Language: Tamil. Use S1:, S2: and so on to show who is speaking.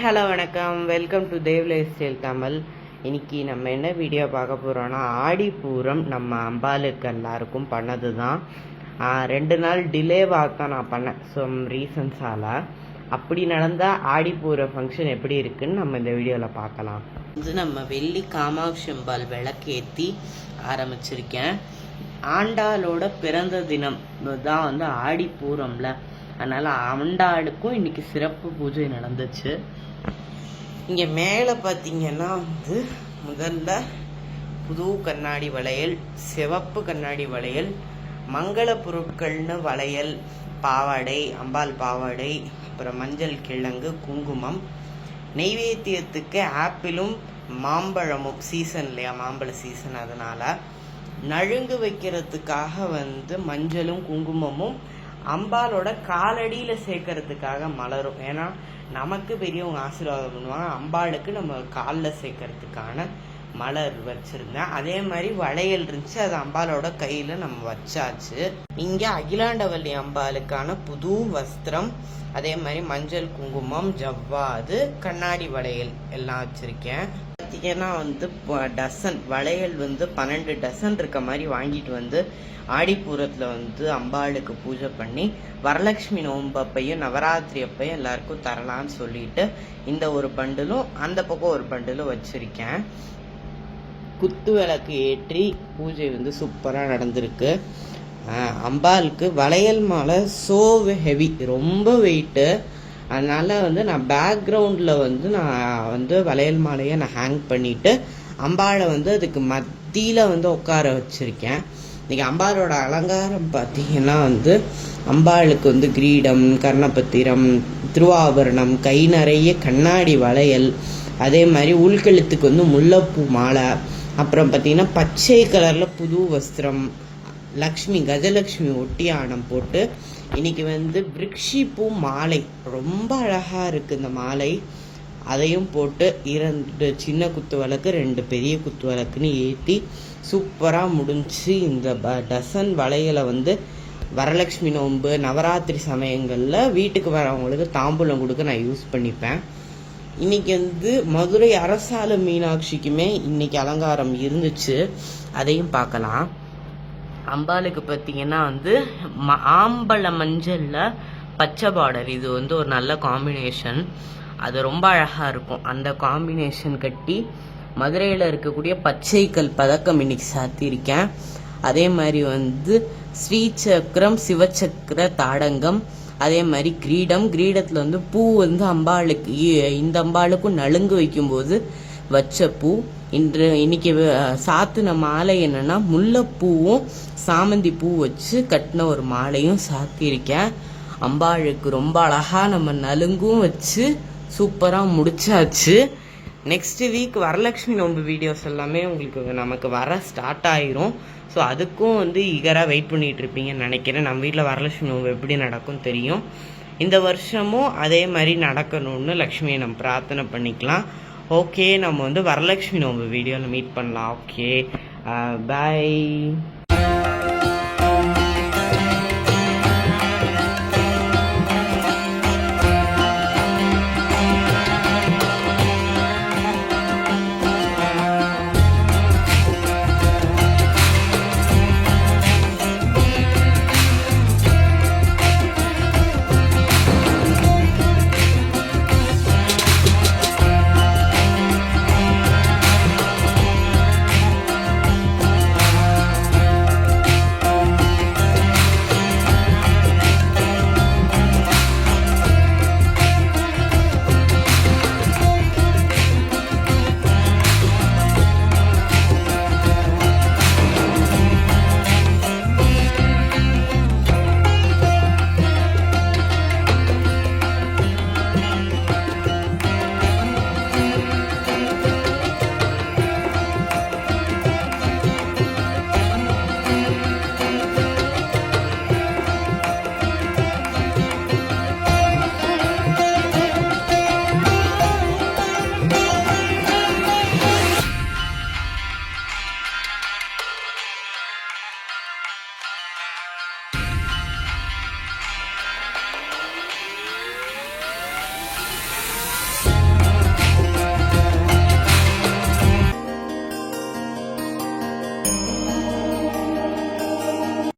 S1: ஹலோ வணக்கம், welcome to Dev lifestyle Tamil. இன்னைக்கு நம்ம என்ன வீடியோ பார்க்க போகிறோன்னா, ஆடிப்பூரம் நம்ம அம்பாளுக்கு எல்லாருக்கும் பண்ணது தான். 2 நாள் டிலேவாக தான் நான் பண்ணேன் சம் ரீசன்ஸால். அப்படி நடந்தால் ஆடிப்பூர ஃபங்க்ஷன் எப்படி இருக்குன்னு நம்ம இந்த வீடியோவில் பார்க்கலாம். இது நம்ம வெள்ளி காமாட்சி அம்பாள் விளக்கேற்றி ஆரம்பிச்சிருக்கேன். ஆண்டாளோட பிறந்த தினம் தான் வந்து ஆடிப்பூரம்ல, அதனால் ஆண்டாளுக்கும் இன்னைக்கு சிறப்பு பூஜை நடந்துச்சு. இங்கே மேலே பார்த்தீங்கன்னா வந்து முதல்ல புது கண்ணாடி வளையல், சிவப்பு கண்ணாடி வளையல், மங்கள பொருட்கள்னு வளையல், பாவாடை, அம்பாள் பாவாடை, அப்புறம் மஞ்சள் கிழங்கு, குங்குமம், நெய்வேத்தியத்துக்கு ஆப்பிளும் மாம்பழமும், சீசன் இல்லையா, மாம்பழ சீசன், அதனால் நழுங்கு வைக்கிறதுக்காக வந்து மஞ்சளும் குங்குமமும், அம்பாலோட காலடியில் சேர்க்கறதுக்காக மலரும். ஏன்னா நமக்கு பெரியவங்க ஆசீர்வாதம் பண்ணுவாங்க, அம்பாளுக்கு நம்ம காலில் சேர்க்கறதுக்கான மலர் வச்சுருந்தேன். அதே மாதிரி வளையல் இருந்துச்சு, அது அம்பாலோட கையில் நம்ம வச்சாச்சு. இங்கே அகிலாண்டவல்லி அம்பாளுக்கான புது வஸ்திரம், அதே மாதிரி மஞ்சள் குங்குமம், ஜவ்வாது, கண்ணாடி வளையல் எல்லாம் வச்சுருக்கேன். பார்த்தீங்கன்னா வந்து டசன் வளையல் வந்து 12 டசன் இருக்க மாதிரி வாங்கிட்டு வந்து ஆடிப்பூரத்தில் வந்து அம்பாளுக்கு பூஜை பண்ணி வரலட்சுமி நோன்பு அப்பையும் நவராத்திரி அப்பையும் எல்லாருக்கும் தரலான்னு சொல்லிட்டு இந்த ஒரு பண்டிலும் அந்த பக்கம் ஒரு பண்டிலும் வச்சுருக்கேன். குத்து விளக்கு ஏற்றி பூஜை வந்து சூப்பராக நடந்திருக்கு. அம்பாளுக்கு வளையல் மாலை சோ ஹெவி, ரொம்ப வெயிட்டு. அதனால் வந்து நான் பேக்ரவுண்டில் வந்து நான் வந்து வளையல் மாலையை நான் ஹேங் பண்ணிவிட்டு அம்பாளை வந்து அதுக்கு மத்தியில் வந்து உட்கார வச்சுருக்கேன். இன்றைக்கி அம்பாளோட அலங்காரம் பார்த்திங்கன்னா வந்து அம்பாளுக்கு வந்து கிரீடம், கர்ணபத்திரம், திருவாபரணம், கை நிறைய கண்ணாடி வளையல், அதே மாதிரி உள்கழுத்துக்கு வந்து முல்லைப்பூ மாலை, அப்புறம் பார்த்திங்கன்னா பச்சை கலரில் புது வஸ்திரம், லக்ஷ்மி கஜலக்ஷ்மி ஒட்டியானம் போட்டு இன்னைக்கு வந்து விருட்சி பூ மாலை ரொம்ப அழகாக இருக்குது இந்த மாலை. அதையும் போட்டு 2 சின்ன குத்து விளக்கு 2 பெரிய குத்து விளக்குன்னு ஏற்றி சூப்பராக முடிஞ்சு. இந்த டசன் வளையலை வந்து வரலட்சுமி நோன்பு, நவராத்திரி சமயங்களில் வீட்டுக்கு வரவங்களுக்கு தாம்பூலம் கொடுக்க நான் யூஸ் பண்ணிப்பேன். இன்றைக்கி வந்து மதுரை அரசால மீனாட்சிக்குமே இன்றைக்கி அலங்காரம் இருந்துச்சு, அதையும் பார்க்கலாம். அம்பாளுக்கு பார்த்தீங்கன்னா வந்து ஆம்பள மஞ்சளில் பச்சை பார்டர், இது வந்து ஒரு நல்ல காம்பினேஷன், அது ரொம்ப அழகாக இருக்கும். அந்த காம்பினேஷன் கட்டி மதுரையில் இருக்கக்கூடிய பச்சைக்கல் பதக்கம் இன்னைக்கு சாத்தியிருக்கேன். அதே மாதிரி வந்து ஸ்ரீசக்கரம், சிவச்சக்கர தாடங்கம், அதே மாதிரி கிரீடம், கிரீடத்தில் வந்து பூ வந்து அம்பாளுக்கு, இந்த அம்பாளுக்கும் நலுங்கு வைக்கும்போது வச்ச பூ. இன்னைக்கு சாத்தின மாலை என்னன்னா முல்லைப்பூவும் சாமந்தி பூ வச்சு கட்டின ஒரு மாலையும் சாத்தியிருக்கேன். அம்பாளுக்கு ரொம்ப அழகாக நம்ம நலுங்கும் வச்சு சூப்பராக முடிச்சாச்சு. நெக்ஸ்ட் வீக் வரலட்சுமி நோன்பு வீடியோஸ் எல்லாமே உங்களுக்கு நமக்கு வர ஸ்டார்ட் ஆயிரும். ஸோ அதுக்கும் வந்து ஈகராக வெயிட் பண்ணிகிட்டு இருப்பீங்கன்னு நினைக்கிறேன். நம்ம வீட்டில் வரலட்சுமி நோன்பு எப்படி நடக்கும் தெரியும். இந்த வருஷமும் அதே மாதிரி நடக்கணும்னு லக்ஷ்மியை நம்ம பிரார்த்தனை பண்ணிக்கலாம். ஓகே, நம்ம வந்து வரலட்சுமி நோன்பு வீடியோவில் மீட் பண்ணலாம். ஓகே, பாய்.